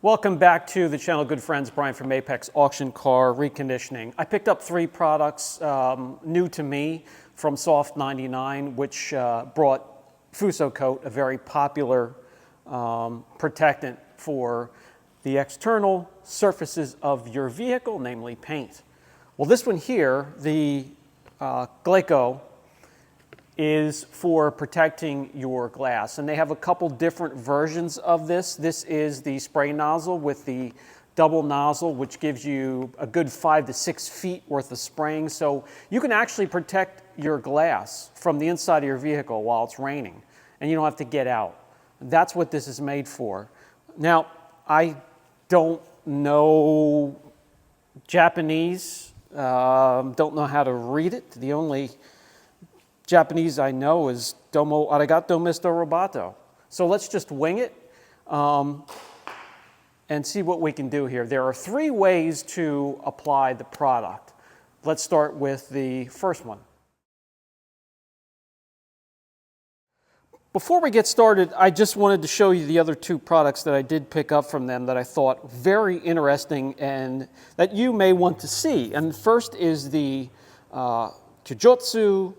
Welcome back to the channel, good friends. Brian from Apex Auction Car Reconditioning. I picked up 3 products new to me from Soft99, which brought Fuso Coat, a very popular protectant for the external surfaces of your vehicle, namely paint. Well, this one here, the Glaco, is for protecting your glass, and they have a couple different versions of this. This is the spray nozzle with the double nozzle, which gives you a good 5 to 6 feet worth of spraying, so you can actually protect your glass from the inside of your vehicle while it's raining, and you don't have to get out. That's what this is made for. Now, I don't know Japanese, don't know how to read it. The only Japanese I know is domo arigato, Mr. Roboto. So let's just wing it and see what we can do here. There are 3 ways to apply the product. Let's start with the first one. Before we get started, I just wanted to show you the other 2 products that I did pick up from them that I thought very interesting and that you may want to see. And first is the Kijotsu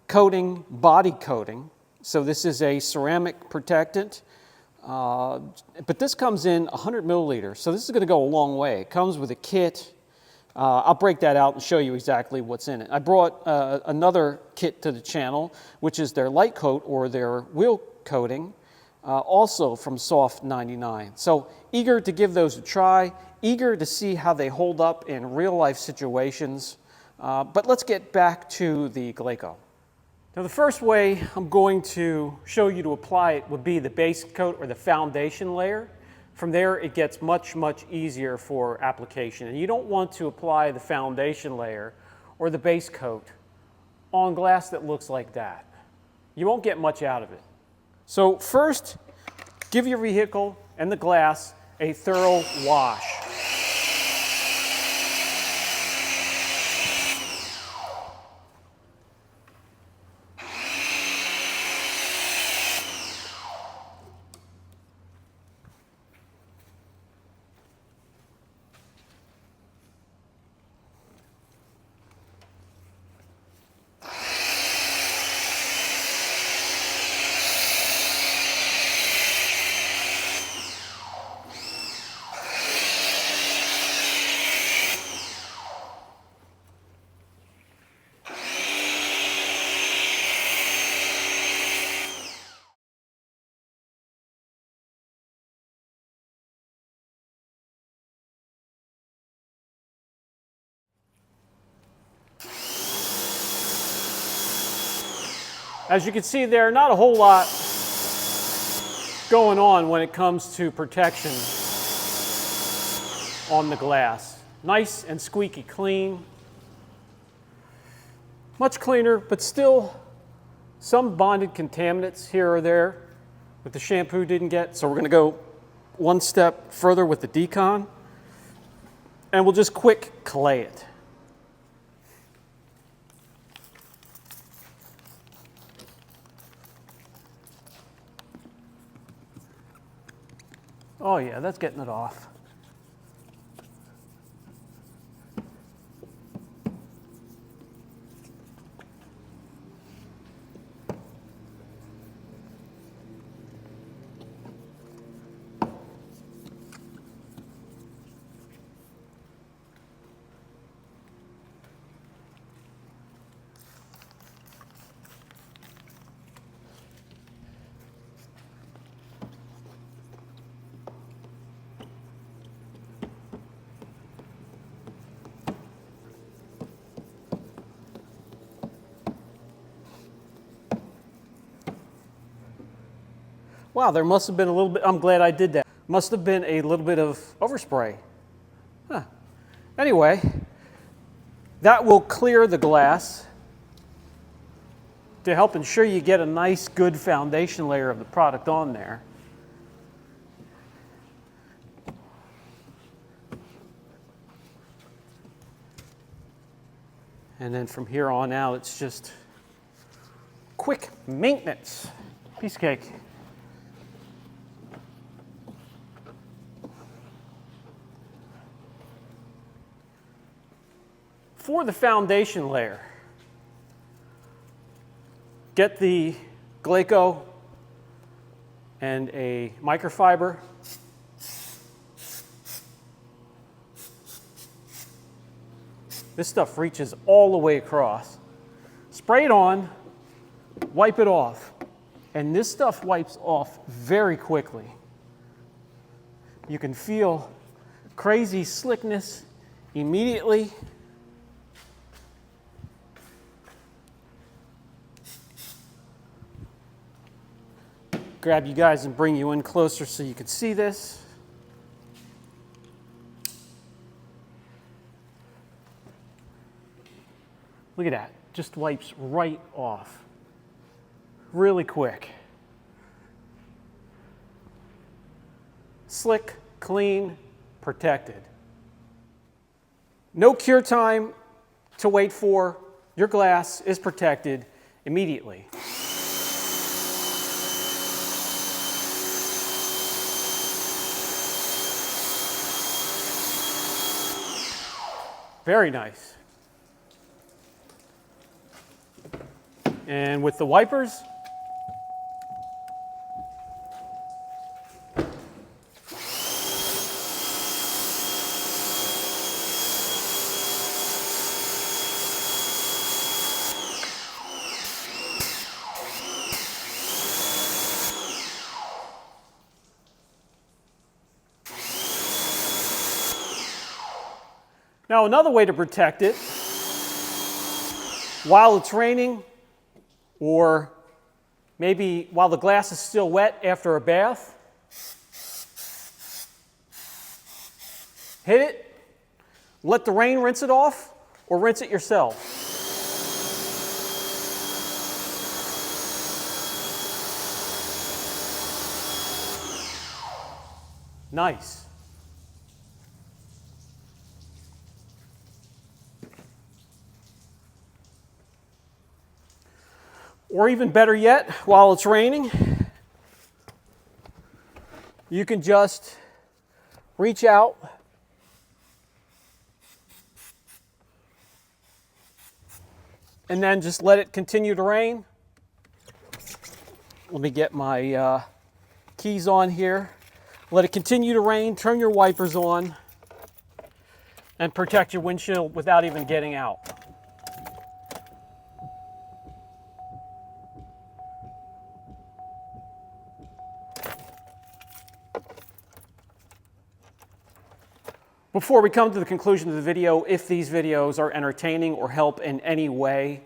coating, body coating. So this is a ceramic protectant, but this comes in 100 milliliters. So this is going to go a long way. It comes with a kit. I'll break that out and show you exactly what's in it. I brought another kit to the channel, which is their light coat or their wheel coating, also from Soft99. So eager to give those a try, eager to see how they hold up in real life situations. But let's get back to the Glaco. Now, the first way I'm going to show you to apply it would be the base coat or the foundation layer. From there, it gets much, much easier for application. And you don't want to apply the foundation layer or the base coat on glass that looks like that. You won't get much out of it. So first, give your vehicle and the glass a thorough wash. As you can see there, not a whole lot going on when it comes to protection on the glass. Nice and squeaky clean. Much cleaner, but still some bonded contaminants here or there that the shampoo didn't get. So we're going to go one step further with the decon, and we'll just quick clay it. Oh yeah, that's getting it off. Wow, there must have been a little bit, I'm glad I did that. Must have been a little bit of overspray. Huh. Anyway, that will clear the glass to help ensure you get a nice, good foundation layer of the product on there. And then from here on out, it's just quick maintenance. Piece of cake. For the foundation layer, get the Glaco and a microfiber. This stuff reaches all the way across. Spray it on, wipe it off, and this stuff wipes off very quickly. You can feel crazy slickness immediately. Grab you guys and bring you in closer so you can see this. Look at that, just wipes right off. Really quick. Slick, clean, protected. No cure time to wait for. Your glass is protected immediately. Very nice. And with the wipers, now another way to protect it, while it's raining, or maybe while the glass is still wet after a bath, hit it, let the rain rinse it off, or rinse it yourself. Nice. Or even better yet, while it's raining, you can just reach out and then just let it continue to rain. Let me get my keys on here. Let it continue to rain, turn your wipers on, and protect your windshield without even getting out. Before we come to the conclusion of the video, if these videos are entertaining or help in any way,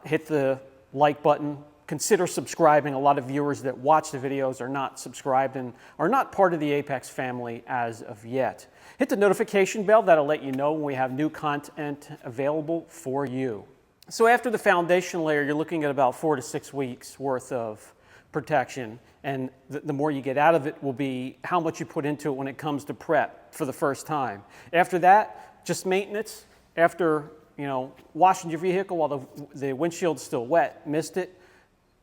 hit the like button. Consider subscribing. A lot of viewers that watch the videos are not subscribed and are not part of the Apex family as of yet. Hit the notification bell. That'll let you know when we have new content available for you. So after the foundation layer, you're looking at about 4 to 6 weeks worth of protection, and the more you get out of it will be how much you put into it when it comes to prep for the first time. After that, just maintenance. After washing your vehicle while the windshield's still wet, mist it,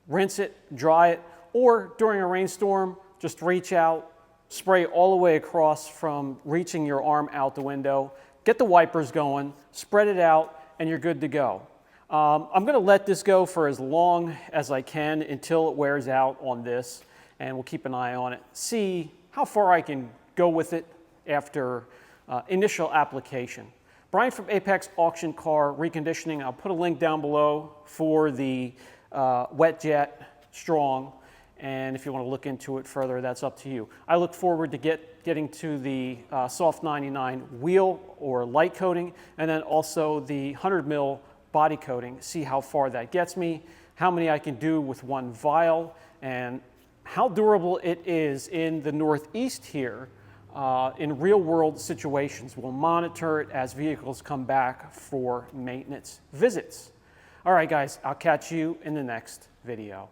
rinse it, dry it, or during a rainstorm, just reach out, spray all the way across from reaching your arm out the window, get the wipers going, spread it out, and you're good to go. I'm going to let this go for as long as I can until it wears out on this, and we'll keep an eye on it. See how far I can go with it after initial application. Brian from Apex Auction Car Reconditioning. I'll put a link down below for the Wet Jet Strong, and if you want to look into it further, that's up to you. I look forward to getting to the Soft99 wheel or light coating, and then also the 100 mil body coating, see how far that gets me, how many I can do with one vial, and how durable it is in the Northeast here in real world situations. We'll monitor it as vehicles come back for maintenance visits. All right, guys, I'll catch you in the next video.